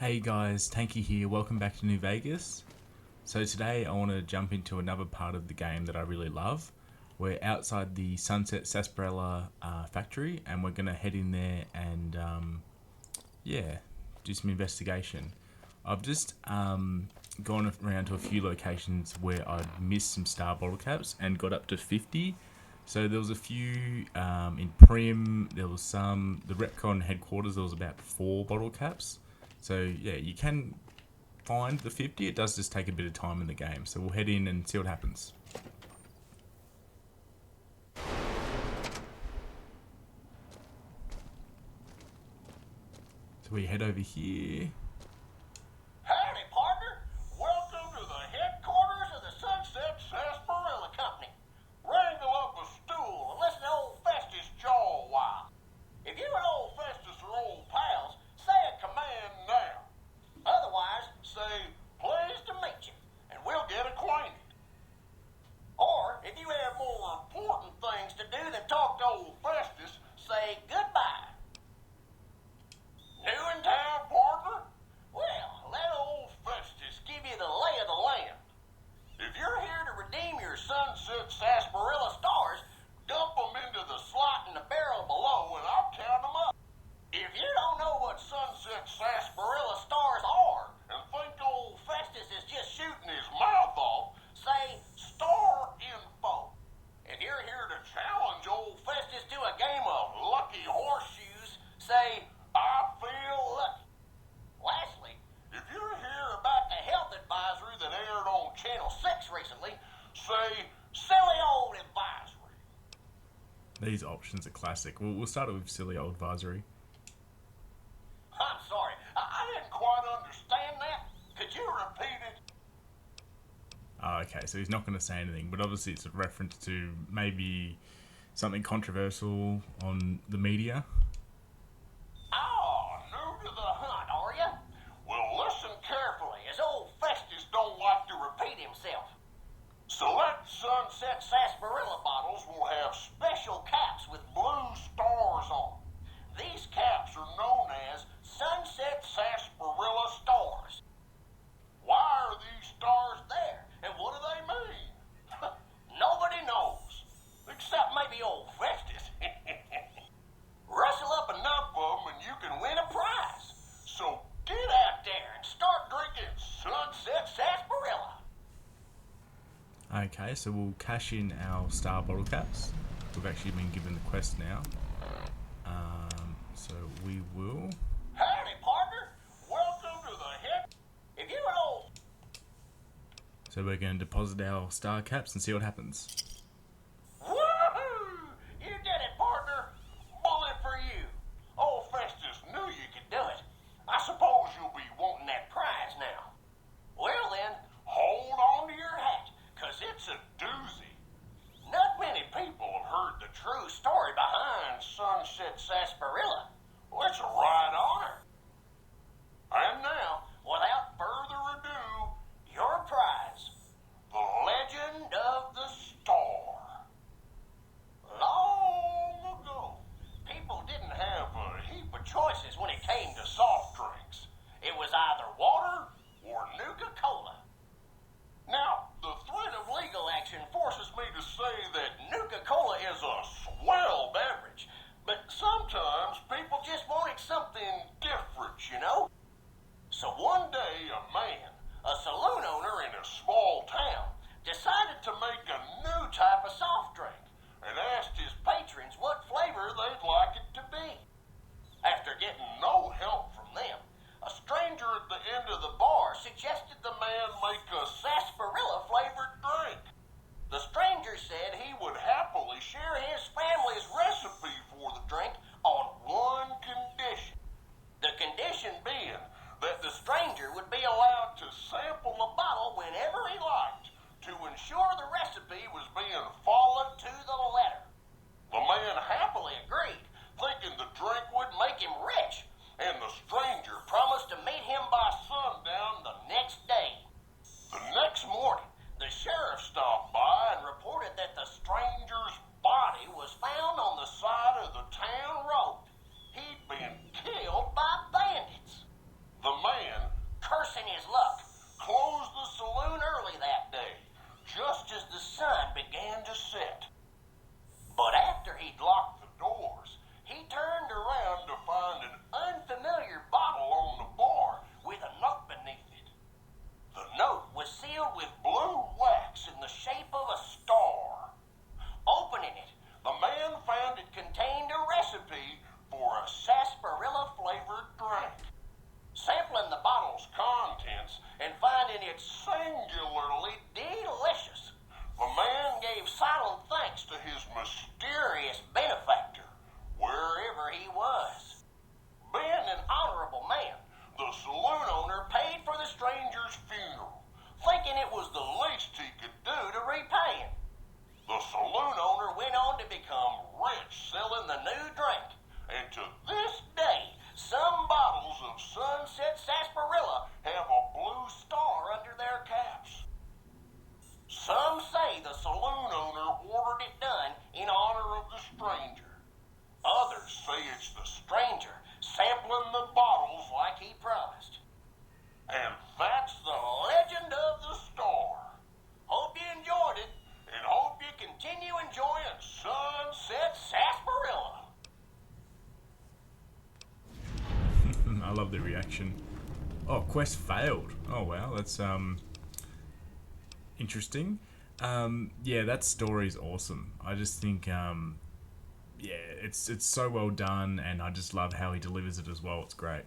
Hey guys, Tanky here, welcome back to New Vegas. So today I want to jump into another part of the game that I really love. We're outside the Sunset Sarsaparilla factory and we're going to head in there and do some investigation. I've just gone around to a few locations where I'd missed some star bottle caps and got up to 50. So there was a few in Prim, there was some, the Repcon headquarters, there was about 4 bottle caps. So yeah, you can find the 50. It does just take a bit of time in the game. So we'll head in and see what happens. So we head over here. Howdy, partner. Welcome to the headquarters of the Sunset Sarsaparilla Company. Wrangle up a stool and listen to old Festus jaw a while. If you and old Festus are old pals, say a command now. Otherwise, say, pleased to meet you, and we'll get acquainted. Or, if you have more important things to do than talk to old Festus, say goodbye. New in town, partner? Well, let old Festus give you the lay of the land. If you're here to redeem your Sunset Sarsaparilla Stars, dump them into the slot in the barrel below and I'll count them up. If you don't know what Sunset Sarsaparilla Stars are and think old Festus is just shooting his mouth off, say Star Info. If you're here to challenge old Festus to a game of lucky horseshoes, say I feel lucky. Lastly, if you're here about the health advisory that aired on Channel 6 recently, say silly old advisory. These options are classic. We'll start it with silly old advisory. I'm sorry, I didn't quite understand that. Could you repeat it? Oh, okay, so he's not going to say anything, but obviously it's a reference to maybe something controversial on the media. Oh, new to the hunt, are you? Well, listen carefully, as old Festus don't like to repeat himself. Select Sunset Sarsaparilla bottles will have special caps with blue stars on. These caps are known as Sunset Sarsaparilla Stars. Why are these stars there, and what do they mean? Nobody knows, except maybe old Festus. Rustle up enough of them and you can win a prize. So get out there and start drinking Sunset Sarsaparilla. Okay, so we'll cash in our star bottle caps. We've actually been given the quest now. So we will... Howdy, partner. Welcome to the head. If you and old... So we're going to deposit our star caps and see what happens. Woohoo! You did it, partner. Bullet for you. Old Festus knew you could do it. I suppose you'll be wanting that prize now. Well then, hold on to your hat, 'cause it's a doozy. Not many people have heard the true story behind Sunset Sarsaparilla. Well, it's a right honor. And now, without further ado, your prize, the Legend of the Star. I love the reaction. Oh, quest failed. Oh wow, that's interesting. Yeah, that story's awesome. I just think yeah, it's so well done, and I just love how he delivers it as well. It's great.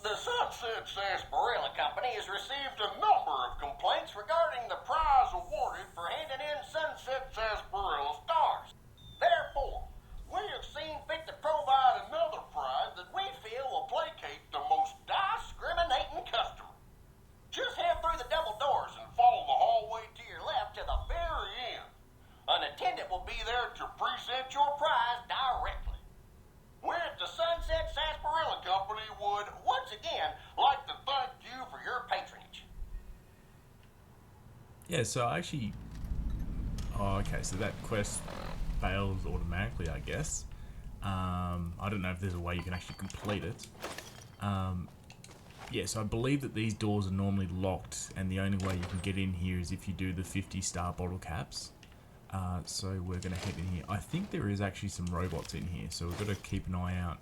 The Sunset Sarsaparilla Company has received a number of complaints regarding the prize awarded for handing in Sunset Sarsaparilla Stars. Therefore, we have seen fit to provide another prize that we feel will placate the most discriminating customer. Just head through the double doors and follow the hallway to your left to the very end. An attendant will be there to present your prize directly. We at the Sunset Sarsaparilla Company would, once again, like to thank you for your patronage. Yeah, so I actually... Oh, okay, so that quest fails automatically, I guess. I don't know if there's a way you can actually complete it. Yeah, so I believe that these doors are normally locked, and the only way you can get in here is if you do the 50-star bottle caps. So we're going to head in here. I think there is actually some robots in here, so we've got to keep an eye out.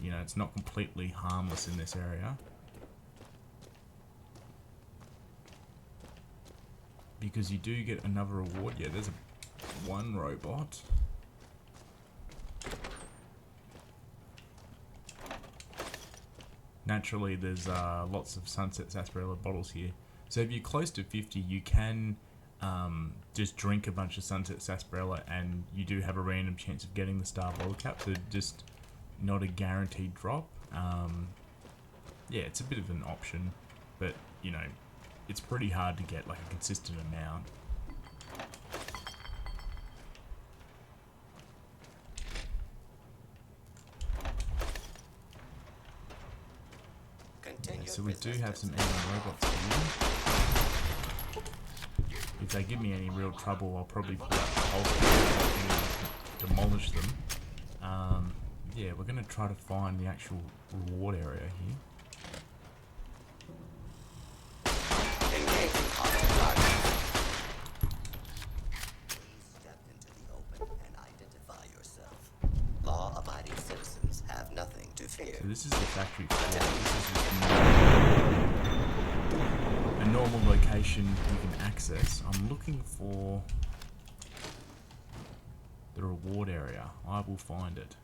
You know, it's not completely harmless in this area. Because you do get another reward. Yeah, there's one robot. Naturally, there's lots of Sunset Sarsaparilla bottles here. So if you're close to 50, you can just drink a bunch of Sunset Sarsaparilla, and you do have a random chance of getting the star bottle cap. So just not a guaranteed drop. Yeah, it's a bit of an option, but you know, it's pretty hard to get like a consistent amount. So we do have some enemy robots here. If they give me any real trouble, I'll probably pull out the whole and demolish them. Yeah, we're going to try to find the actual reward area here. Engaging hostile target. Please step into the open and identify yourself. Law-abiding citizens have nothing to fear. So this is the factory floor. This is just a normal location you can access. I'm looking for the reward area. I will find it.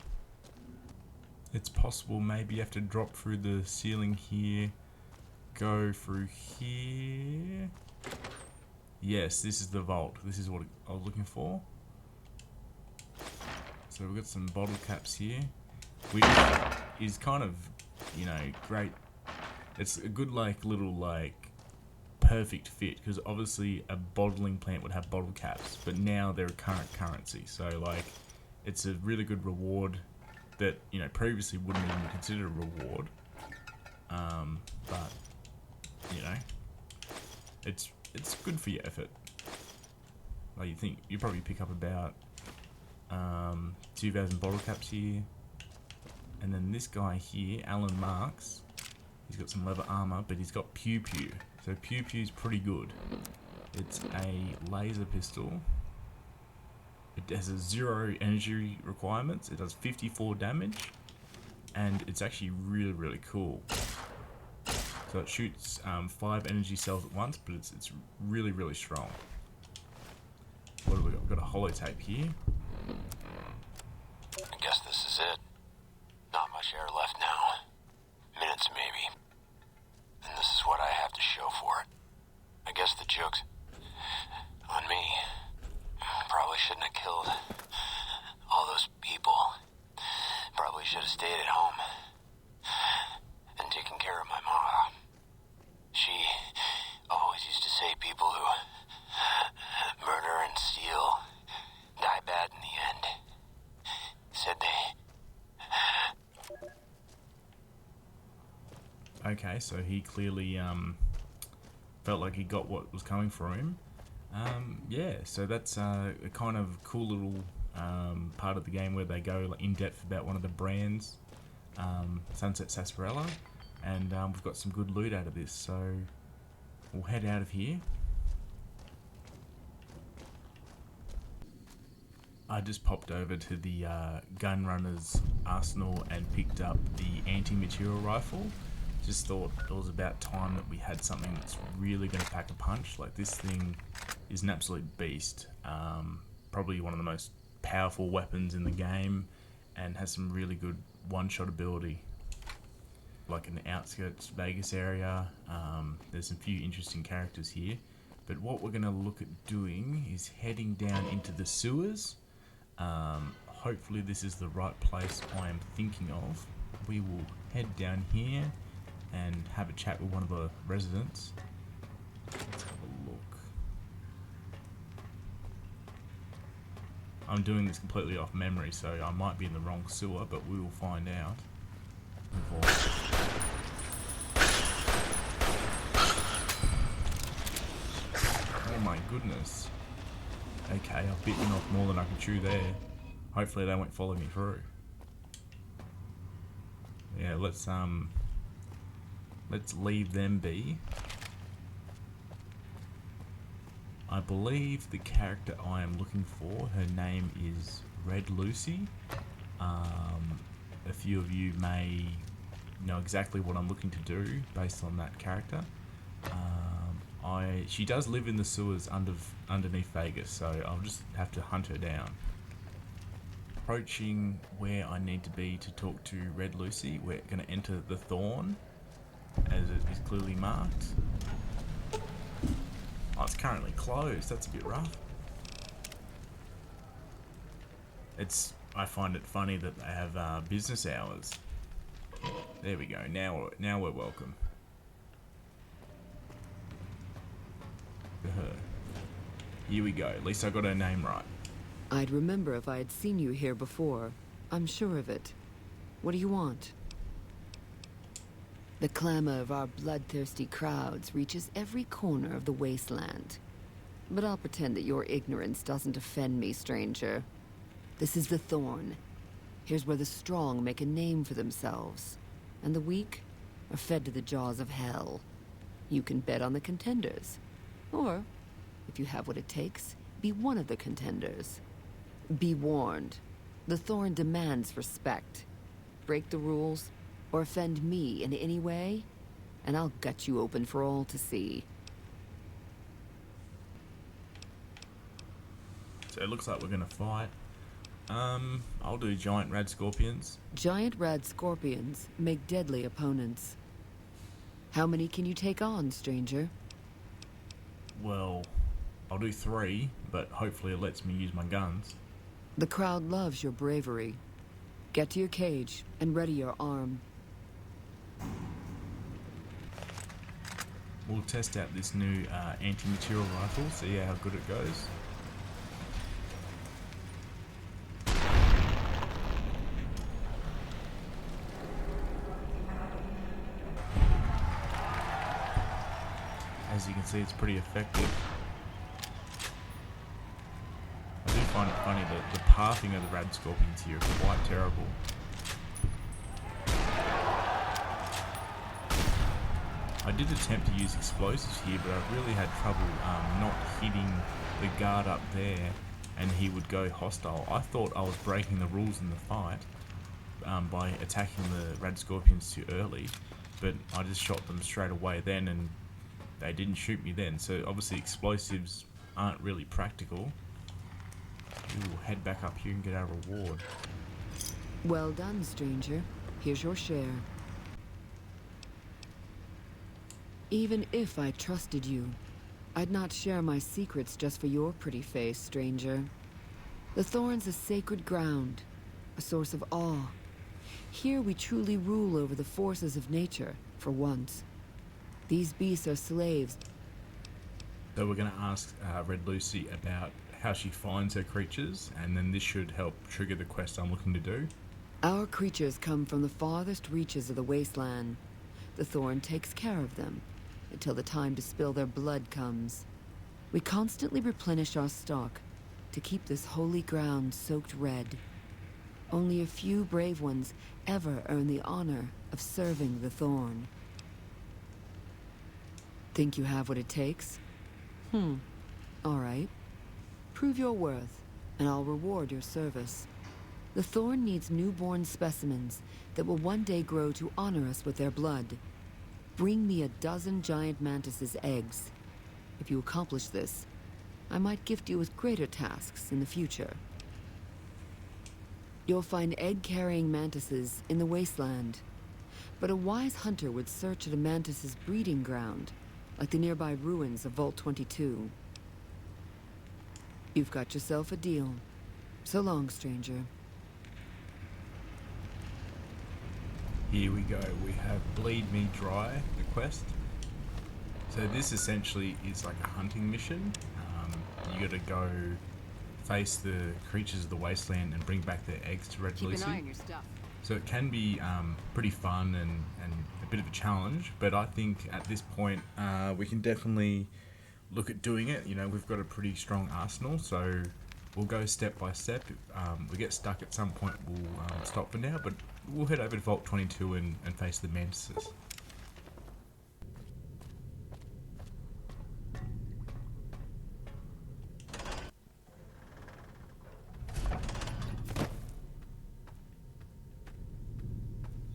It's possible maybe you have to drop through the ceiling here, go through here. Yes, this is the vault. This is what I was looking for. So we've got some bottle caps here, which is kind of, you know, great. It's a good little perfect fit, because obviously a bottling plant would have bottle caps, but now they're a current currency. So like, it's a really good reward that, you know, previously wouldn't even be considered a reward. But you know, it's good for your effort. Like, you think you probably pick up about 2,000 bottle caps here, and then this guy here, Alan Marks, he's got some leather armor, but he's got pew pew. So pew pew's pretty good. It's a laser pistol. It has a 0 energy requirements. It does 54 damage, and it's actually really cool. So it shoots 5 energy cells at once, but it's really strong. What have we got? We've got a holotape here. I guess this is it. Not much air left now. Minutes maybe. And this is what I have to show for it. I guess the joke's on me. Probably shouldn't have killed all those people. Probably should have stayed at home and taken care of my mom. She always used to say people who murder and steal die bad in the end. Said they... Okay, so he clearly felt like he got what was coming for him. Yeah, so that's a kind of cool little part of the game where they go in depth about one of the brands, Sunset Sarsaparilla, and we've got some good loot out of this, so we'll head out of here. I just popped over to the gun runner's arsenal and picked up the anti-material rifle. Just thought it was about time that we had something that's really going to pack a punch. Like, this thing is an absolute beast. Probably one of the most powerful weapons in the game, and has some really good one-shot ability. Like in the outskirts Vegas area, there's some few interesting characters here. But what we're going to look at doing is heading down into the sewers. Hopefully this is the right place I am thinking of. We will head down here and have a chat with one of the residents. Let's have a look. I'm doing this completely off memory, so I might be in the wrong sewer, but we will find out. Oh my goodness. Okay, I've bitten off more than I can chew there. Hopefully they won't follow me through. Yeah, let's leave them be. I believe the character I am looking for, her name is Red Lucy. A few of you may know exactly what I'm looking to do based on that character. She does live in the sewers underneath Vegas, so I'll just have to hunt her down. Approaching where I need to be to talk to Red Lucy, we're going to enter the Thorn, as it is clearly marked. Oh, it's currently closed. That's a bit rough. I find it funny that they have business hours. There we go. Now we're welcome. Here we go. At least I got her name right. I'd remember if I had seen you here before. I'm sure of it. What do you want? The clamor of our bloodthirsty crowds reaches every corner of the wasteland. But I'll pretend that your ignorance doesn't offend me, stranger. This is the Thorn. Here's where the strong make a name for themselves, and the weak are fed to the jaws of hell. You can bet on the contenders. Or, if you have what it takes, be one of the contenders. Be warned. The Thorn demands respect. Break the rules, or offend me in any way, and I'll gut you open for all to see. So it looks like we're gonna fight. I'll do giant rad scorpions. Giant rad scorpions make deadly opponents. How many can you take on, stranger? Well, I'll do 3, but hopefully it lets me use my guns. The crowd loves your bravery. Get to your cage and ready your arm. We'll test out this new anti-material rifle, see how good it goes. As you can see, it's pretty effective. I do find it funny that the pathing of the rad scorpions here is quite terrible. I did attempt to use explosives here, but I really had trouble not hitting the guard up there, and he would go hostile. I thought I was breaking the rules in the fight by attacking the rad scorpions too early, but I just shot them straight away then, and they didn't shoot me then. So obviously explosives aren't really practical. We'll head back up here and get our reward. Well done, stranger. Here's your share. Even if I trusted you, I'd not share my secrets just for your pretty face, stranger. The Thorn's a sacred ground, a source of awe. Here we truly rule over the forces of nature, for once. These beasts are slaves. So we're going to ask Red Lucy about how she finds her creatures, and then this should help trigger the quest I'm looking to do. Our creatures come from the farthest reaches of the wasteland. The Thorn takes care of them, until the time to spill their blood comes. We constantly replenish our stock to keep this holy ground soaked red. Only a few brave ones ever earn the honor of serving the Thorn. Think you have what it takes? All right. Prove your worth. and I'll reward your service. The Thorn needs newborn specimens that will one day grow to honor us with their blood. Bring me 12 giant mantises' eggs. If you accomplish this, I might gift you with greater tasks in the future. You'll find egg-carrying mantises in the wasteland, but a wise hunter would search at a mantis's breeding ground, like the nearby ruins of Vault 22. You've got yourself a deal. So long, stranger. Here we go. We have Bleed Me Dry, the quest. So this essentially is like a hunting mission. You gotta go face the creatures of the wasteland and bring back their eggs to Red Lucy. Keep an eye on your stuff. So it can be pretty fun and a bit of a challenge, but I think at this point we can definitely look at doing it. You know, we've got a pretty strong arsenal, so we'll go step by step. If we get stuck at some point, we'll stop for now, but we'll head over to Vault 22 and face the mantises.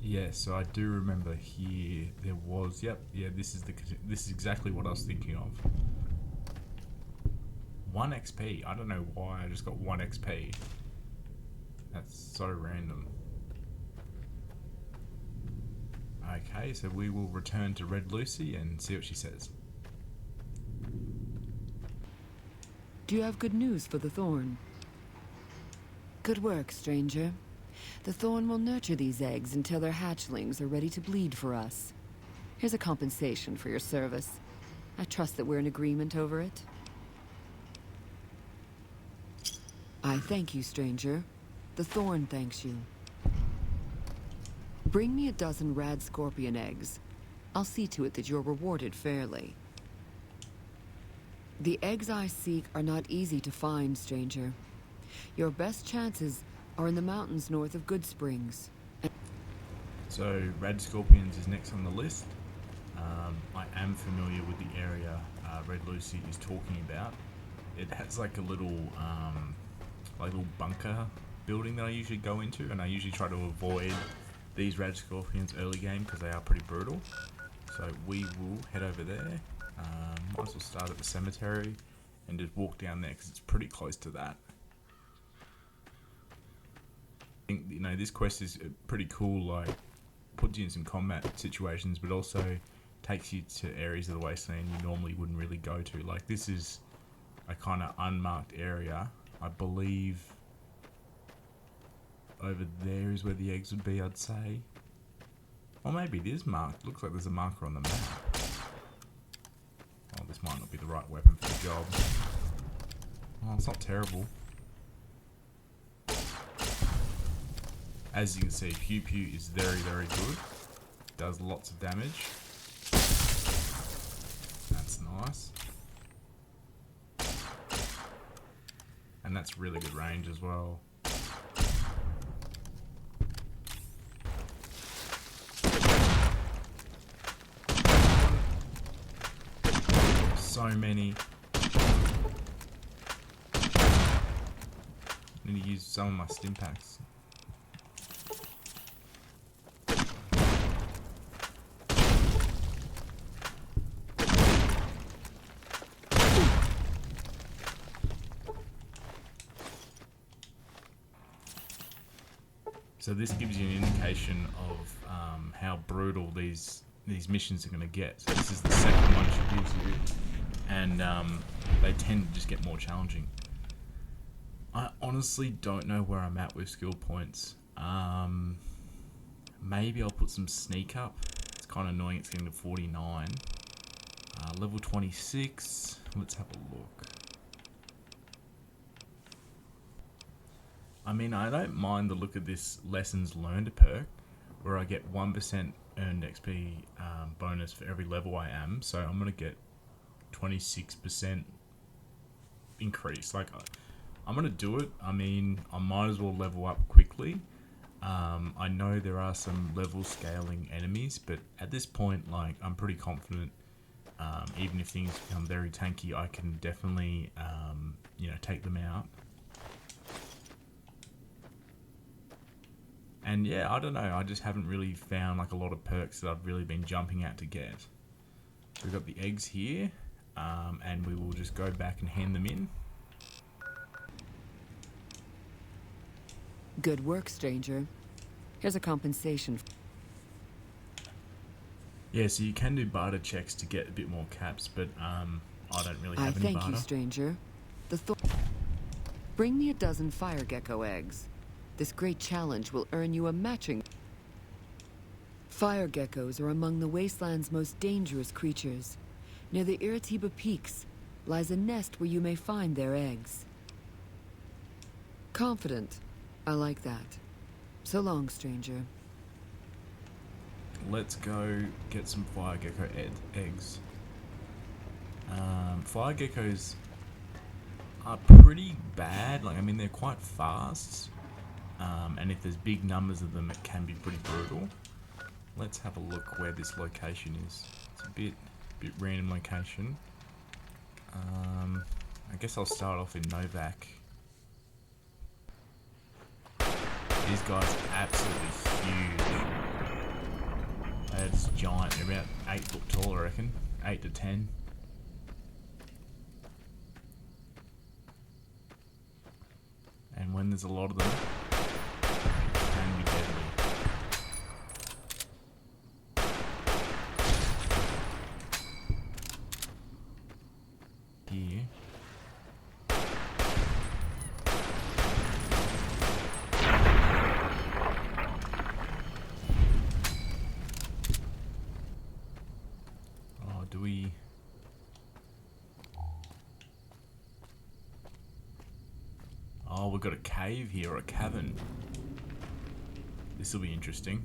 Yeah, so I do remember here there was, this is exactly what I was thinking of. 1 XP. I don't know why I just got 1 XP. That's so random. Okay, so we will return to Red Lucy and see what she says. Do you have good news for the Thorn? Good work, stranger. The Thorn will nurture these eggs until their hatchlings are ready to bleed for us. Here's a compensation for your service. I trust that we're in agreement over it. I thank you, stranger. The Thorn thanks you. Bring me 12 rad scorpion eggs. I'll see to it that you're rewarded fairly. The eggs I seek are not easy to find, stranger. Your best chances are in the mountains north of Good Springs. So Rad Scorpions is next on the list. I am familiar with the area Red Lucy is talking about. It has like a little bunker building that I usually go into, and I usually try to avoid these Rad Scorpions early game because they are pretty brutal. So we will head over there. Might as well start at the cemetery and just walk down there because it's pretty close to that. I think, you know, this quest is pretty cool, like puts you in some combat situations, but also takes you to areas of the wasteland you normally wouldn't really go to. Like, this is a kind of unmarked area. I believe over there is where the eggs would be, I'd say. Or maybe it is marked. Looks like there's a marker on the map. Oh, this might not be the right weapon for the job. Oh, it's not terrible. As you can see, Pew Pew is very, very good. Does lots of damage. That's nice. And that's really good range as well. So many. Need to use some of my stim packs. So this gives you an indication of how brutal these missions are going to get. So this is the second one she gives you, and they tend to just get more challenging. I honestly don't know where I'm at with skill points. Maybe I'll put some sneak up. It's kind of annoying it's getting to 49. Level 26. Let's have a look. I mean, I don't mind the look of this lessons learned perk, where I get 1% earned XP bonus for every level I am. So I'm going to get 26% increase. Like, I'm going to do it. I mean, I might as well level up quickly. I know there are some level scaling enemies, but at this point, like, I'm pretty confident. Even if things become very tanky, I can definitely, take them out. And yeah, I don't know. I just haven't really found like a lot of perks that I've really been jumping out to get. So we've got the eggs here, and we will just go back and hand them in. Good work, stranger. Here's a compensation. Yeah, so you can do barter checks to get a bit more caps, but I don't really have any Thank barter. you, stranger. Bring me a dozen fire gecko eggs. This great challenge will earn you a matching. Fire geckos are among the wasteland's most dangerous creatures. Near the Iritiba Peaks lies a nest where you may find their eggs. Confident. I like that. So long, stranger. Let's go get some fire gecko eggs. Fire geckos are pretty bad. Like, I mean, they're quite fast. And if there's big numbers of them, it can be pretty brutal. Let's have a look where this location is. It's a bit random location. I guess I'll start off in Novak. These guys are absolutely huge. They're just giant. They're about 8 foot tall, I reckon. 8 to 10. And when there's a lot of them, it can be deadly. Here. Oh, do we... Oh, we've got a cave here, or a cavern. This will be interesting.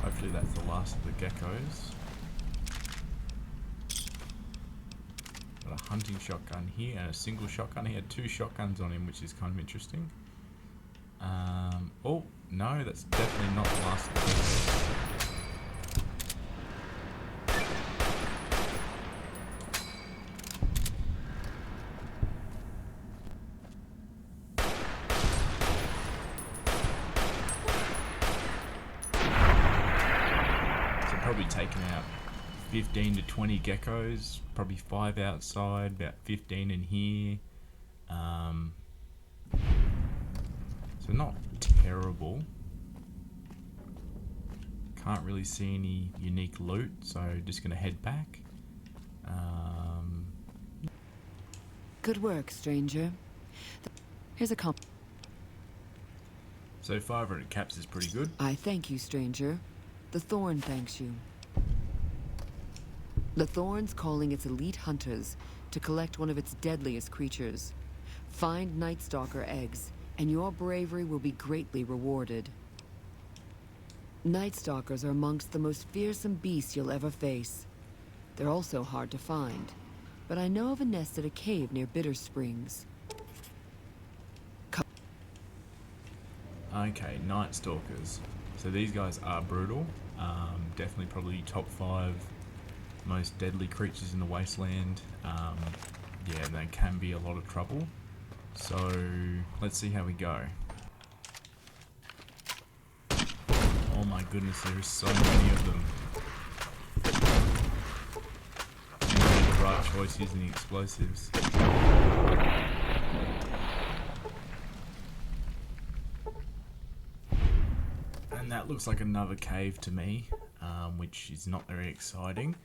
Hopefully that's the last of the geckos. Got a hunting shotgun here and a single shotgun. He had 2 shotguns on him, which is kind of interesting. Oh, no, that's definitely not the last of the geckos. So probably taken out 15 to 20 geckos, probably 5 outside, about 15 in here. So not terrible. Can't really see any unique loot, so just gonna head back. Good work, stranger. Here's a So 500 caps is pretty good. I thank you, stranger. The Thorn thanks you. The Thorn's calling its elite hunters to collect one of its deadliest creatures. Find Night Stalker eggs, and your bravery will be greatly rewarded. Night Stalkers are amongst the most fearsome beasts you'll ever face. They're also hard to find, but I know of a nest at a cave near Bitter Springs. Okay, Night Stalkers. So these guys are brutal. Definitely probably top 5 most deadly creatures in the wasteland. Yeah, they can be a lot of trouble. So let's see how we go. Oh my goodness, there are so many of them. You made the right choice using explosives. And that looks like another cave to me, which is not very exciting.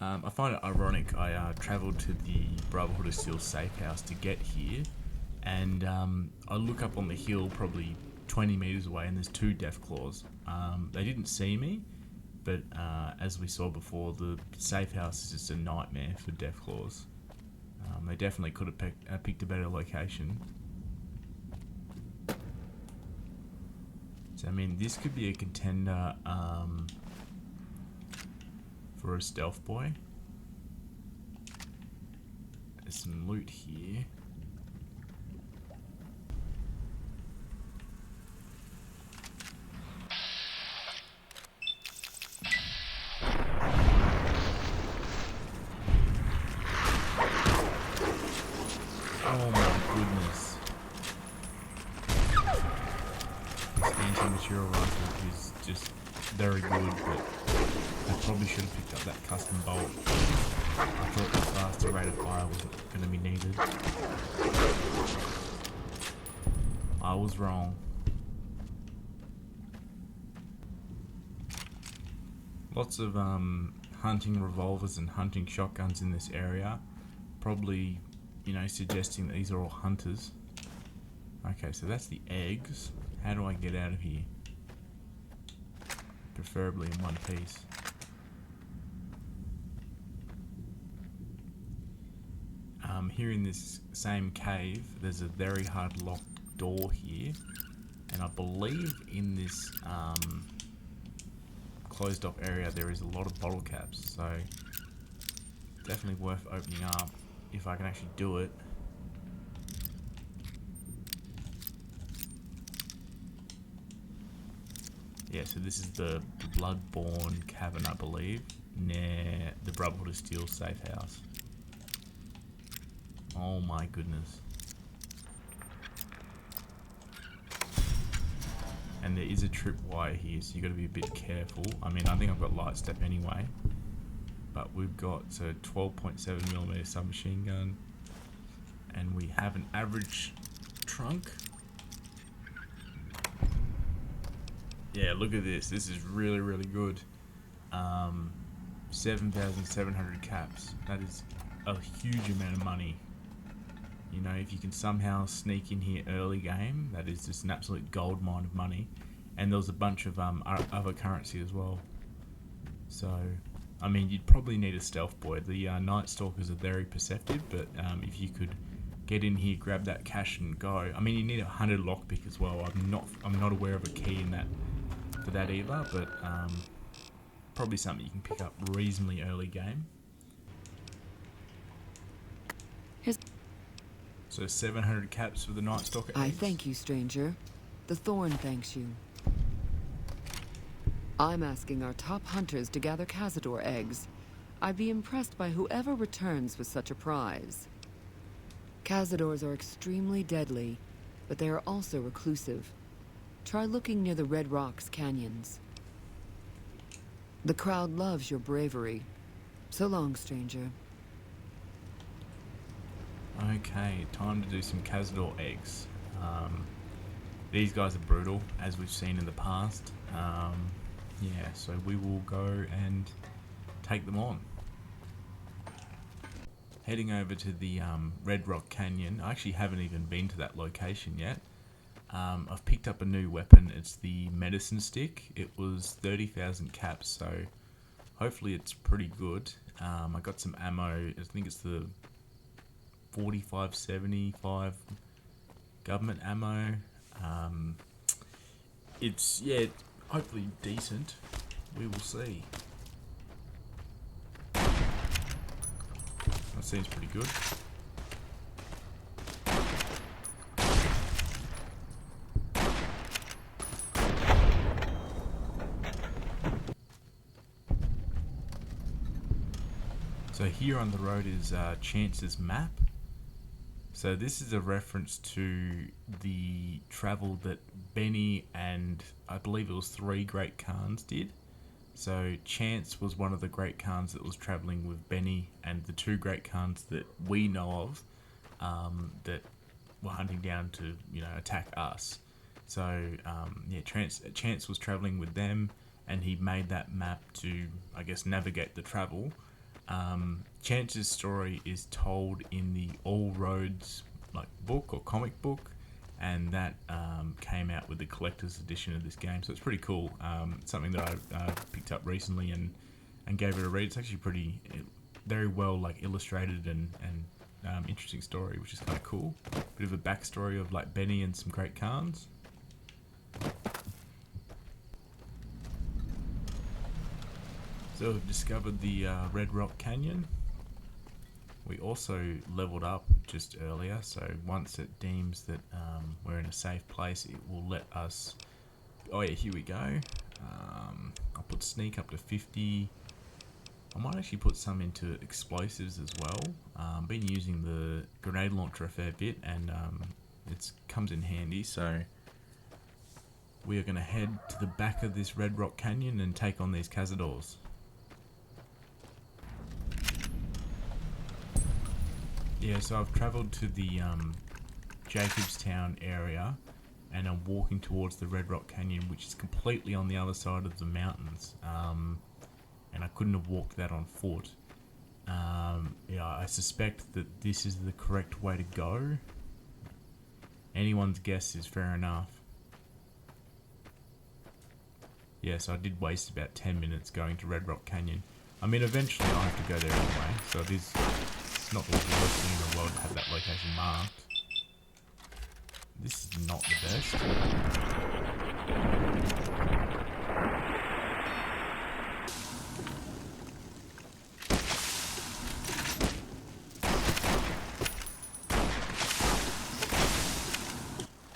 I find it ironic. I travelled to the Brotherhood of Steel safe house to get here, and I look up on the hill probably 20 meters away, and there's 2 Deathclaws. They didn't see me, but as we saw before, the safe house is just a nightmare for Deathclaws. They definitely could have picked a better location. So I mean, this could be a contender for a stealth boy. There's some loot here. is just very good, but I probably should have picked up that custom bolt. I thought the faster rate of fire wasn't going to be needed. I was wrong. Lots of hunting revolvers and hunting shotguns in this area. Probably, you know, suggesting that these are all hunters. Okay, so that's the eggs. How do I get out of here? Preferably in one piece. Here in this same cave, there's a very hard locked door here. And I believe in this closed off area there is a lot of bottle caps. So definitely worth opening up if I can actually do it. Yeah, so this is the Bloodborne Cavern, I believe, near the Brotherhood of Steel safe house. Oh my goodness. And there is a tripwire here, so you got to be a bit careful. I mean, I think I've got light step anyway. But we've got a 12.7mm submachine gun. And we have an average trunk. Yeah, look at this. This is really, really good. 7,700 caps. That is a huge amount of money. You know, if you can somehow sneak in here early game, that is just an absolute gold mine of money. And there was a bunch of other currency as well. So, I mean, you'd probably need a stealth boy. The Night Stalkers are very perceptive, but if you could get in here, grab that cash and go. I mean, you need a 100 lockpick as well. I'm not aware of a key in that for that either, but probably something you can pick up reasonably early game. So 700 caps for the Night Stalker. I thank you, stranger. The Thorn thanks you. I'm asking our top hunters to gather Cazador eggs. I'd be impressed by whoever returns with such a prize. Cazadors are extremely deadly, but they are also reclusive. Try looking near the Red Rocks canyons. The crowd loves your bravery. So long, stranger. Okay, time to do some Cazador eggs. These guys are brutal, as we've seen in the past. Yeah, so we will go and take them on. Heading over to the Red Rock Canyon. I actually haven't even been to that location yet. I've picked up a new weapon. It's the medicine stick. It was 30,000 caps, so hopefully it's pretty good. I got some ammo. I think it's the 4575 government ammo. It's, yeah, hopefully decent. We will see. That seems pretty good. So here on the road is Chance's map. So this is a reference to the travel that Benny and I believe it was 3 Great Khans did. So Chance was one of the Great Khans that was traveling with Benny and the 2 Great Khans that we know of that were hunting down to, you know, attack us. So yeah, Chance was traveling with them and he made that map to, I guess, navigate the travel. Chance's story is told in the All Roads like book or comic book, and that came out with the collector's edition of this game, so it's pretty cool. Something that I picked up recently and gave it a read. It's actually very well like illustrated and interesting story, which is kind of cool. Bit of a backstory of like Benny and some Great Khans. So we've discovered the Red Rock Canyon. We also leveled up just earlier, so once it deems that we're in a safe place, it will let us... Oh yeah, here we go. I'll put sneak up to 50. I might actually put some into explosives as well. Been using the grenade launcher a fair bit, and it comes in handy, so we are going to head to the back of this Red Rock Canyon and take on these cazadors. Yeah, so I've travelled to the Jacobstown area, and I'm walking towards the Red Rock Canyon, which is completely on the other side of the mountains, and I couldn't have walked that on foot. Yeah, I suspect that this is the correct way to go. Anyone's guess is fair enough. Yes, I did waste about 10 minutes going to Red Rock Canyon. I mean, eventually I have to go there anyway, so it is not the worst thing in the world to have that location marked. This is not the best.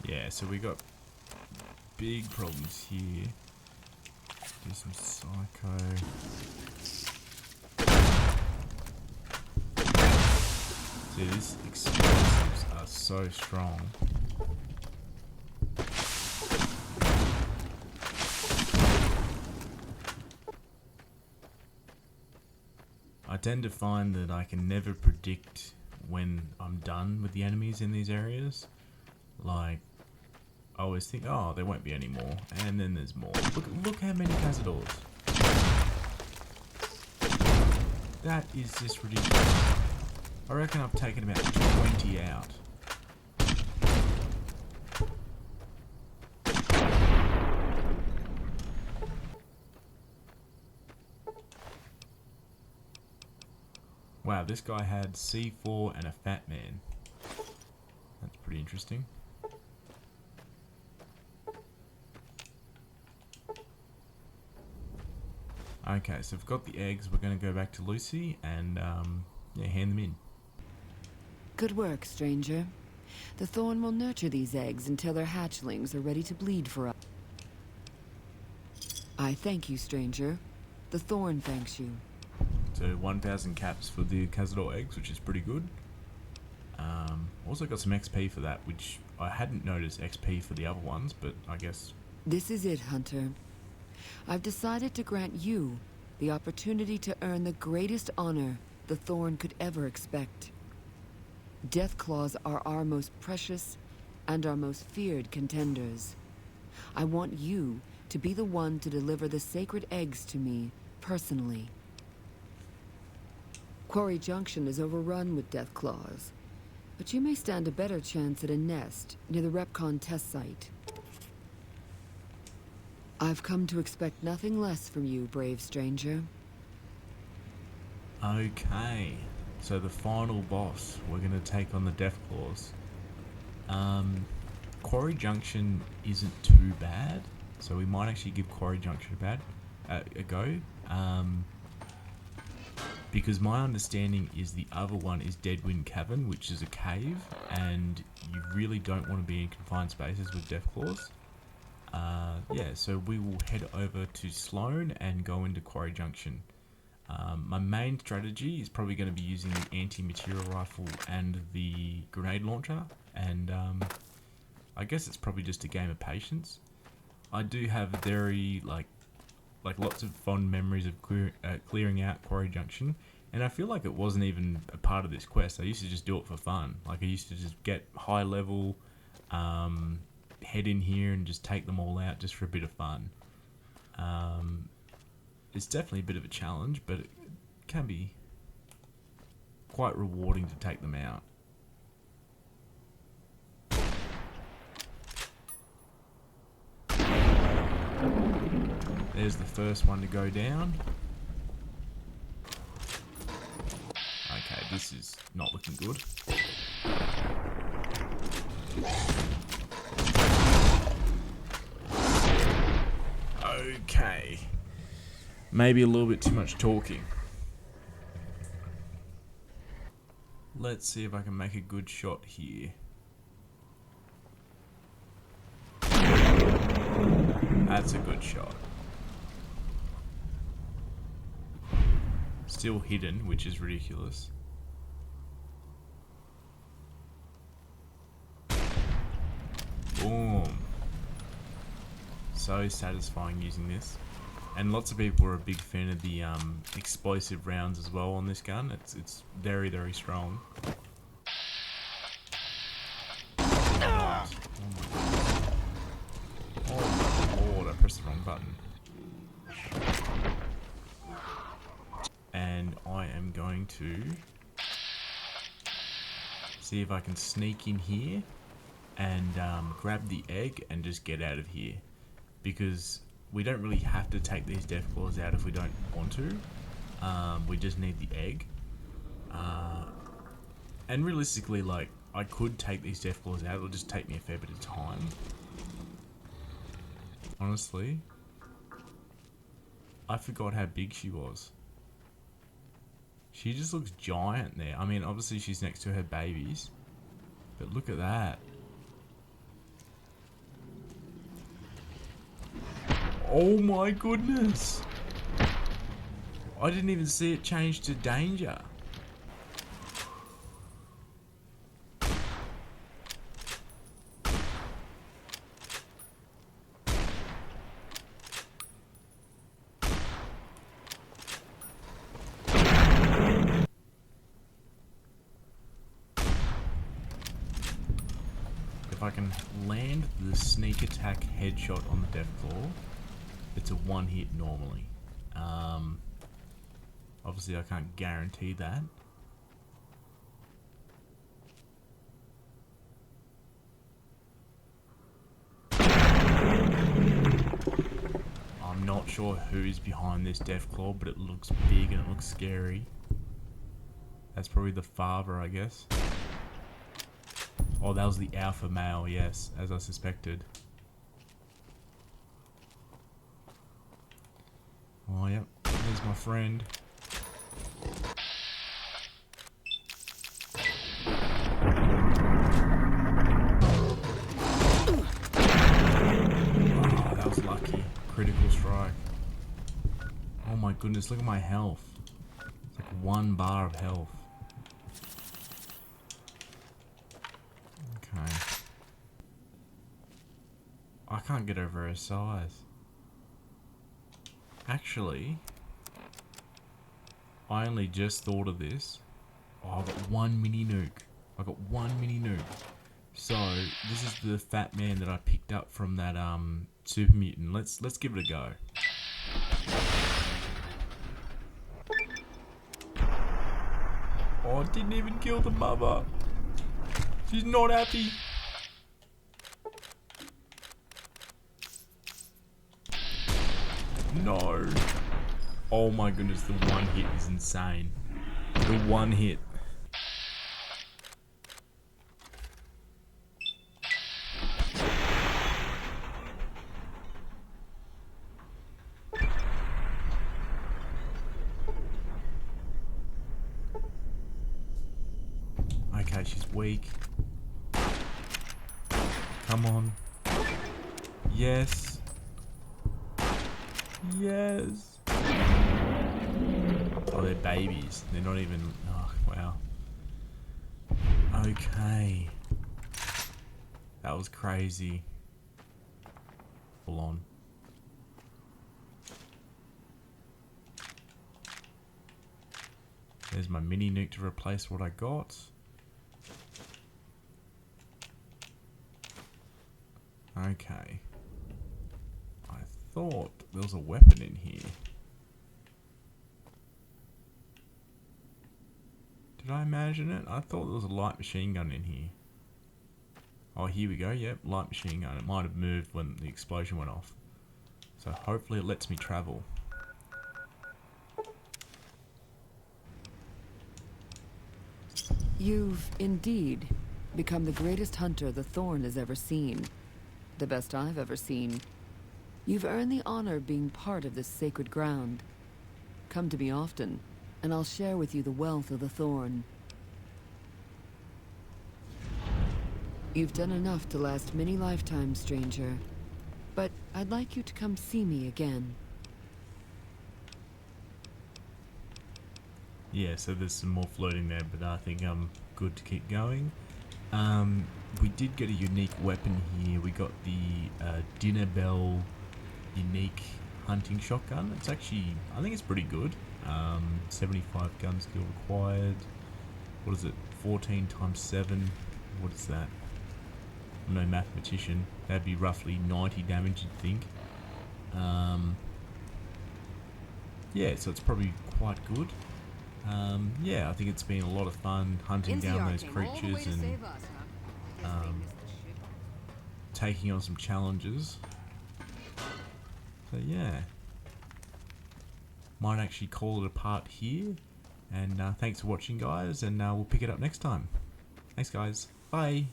Yeah, so we got big problems here. Do some psycho. See, these explosives are so strong. I tend to find that I can never predict when I'm done with the enemies in these areas. Like, I always think, oh, there won't be any more, and then there's more. Look how many cazadors. That is just ridiculous. I reckon I've taken about 20 out. Wow, this guy had C4 and a fat man. That's pretty interesting. Okay, so we've got the eggs. We're going to go back to Lucy and yeah, hand them in. Good work, stranger. The Thorn will nurture these eggs until their hatchlings are ready to bleed for us. I thank you, stranger. The Thorn thanks you. So 1,000 caps for the cazador eggs, which is pretty good. Also got some XP for that, which I hadn't noticed XP for the other ones, but I guess... This is it, Hunter. I've decided to grant you the opportunity to earn the greatest honor the Thorn could ever expect. Deathclaws are our most precious and our most feared contenders. I want you to be the one to deliver the sacred eggs to me, personally. Quarry Junction is overrun with Deathclaws, but you may stand a better chance at a nest near the Repcon test site. I've come to expect nothing less from you, brave stranger. Okay, so the final boss, we're going to take on the Deathclaws. Quarry Junction isn't too bad, so we might actually give Quarry Junction a go. Because my understanding is the other one is Deadwind Cavern, which is a cave, and you really don't want to be in confined spaces with Deathclaws. Yeah, so we will head over to Sloan and go into Quarry Junction. My main strategy is probably going to be using the anti-material rifle and the grenade launcher, and I guess it's probably just a game of patience. I do have very like lots of fond memories of clearing out Quarry Junction, and I feel like it wasn't even a part of this quest. I used to just do it for fun. Like, I used to just get high level, head in here and just take them all out just for a bit of fun. It's definitely a bit of a challenge, but it can be quite rewarding to take them out. There's the first one to go down. Okay, this is not looking good. Okay. Maybe a little bit too much talking. Let's see if I can make a good shot here. That's a good shot. Still hidden, which is ridiculous. Boom. so satisfying using this. And lots of people are a big fan of the explosive rounds as well on this gun. It's very, very strong. Nice. Oh my lord, I pressed the wrong button. And I am going to see if I can sneak in here and grab the egg and just get out of here. Because we don't really have to take these death claws out if we don't want to. We just need the egg. And realistically, like, I could take these death claws out. It'll just take me a fair bit of time. Honestly. I forgot how big she was. She just looks giant there. I mean, obviously she's next to her babies. But look at that. Oh my goodness. I didn't even see it change to danger. If I can land the sneak attack headshot on the Deathclaw, it's a one hit normally. Obviously I can't guarantee that. I'm not sure who's behind this Deathclaw, but it looks big and it looks scary. That's probably the father, I guess. Oh, that was the alpha male, yes, as I suspected. Oh, yep, there's my friend. Oh, that was lucky. Critical strike. Oh my goodness, look at my health. It's like 1 bar of health. Okay. I can't get over her size. Actually, I only just thought of this. Oh, I got 1 mini nuke. I got 1 mini nuke. So, this is the fat man that I picked up from that super mutant. Let's give it a go. Oh, it didn't even kill the mother. She's not happy. No. Oh my goodness, the one hit is insane. The one hit. Okay, she's weak. Come on. Yes. Yes. Oh, they're babies. They're not even... Oh, wow. Okay. That was crazy. Full on. There's my mini nuke to replace what I got. Okay. I thought there was a weapon in here. Did I imagine it? I thought there was a light machine gun in here. Oh, here we go. Yep, light machine gun. It might have moved when the explosion went off. So hopefully it lets me travel. You've indeed become the greatest hunter the Thorn has ever seen. The best I've ever seen. You've earned the honor of being part of this sacred ground. Come to me often, and I'll share with you the wealth of the Thorn. You've done enough to last many lifetimes, stranger. But I'd like you to come see me again. Yeah, so there's some more floating there, but I think I'm good to keep going. We did get a unique weapon here. We got the dinner bell unique hunting shotgun. It's actually, I think it's pretty good. 75 gun skill required. What is it? 14 times 7. What is that? I'm no mathematician. That'd be roughly 90 damage, you'd think. Yeah, so it's probably quite good. Yeah, I think it's been a lot of fun hunting down those creatures and taking on some challenges. So yeah, might actually call it a part here. And thanks for watching, guys, and we'll pick it up next time. Thanks, guys. Bye.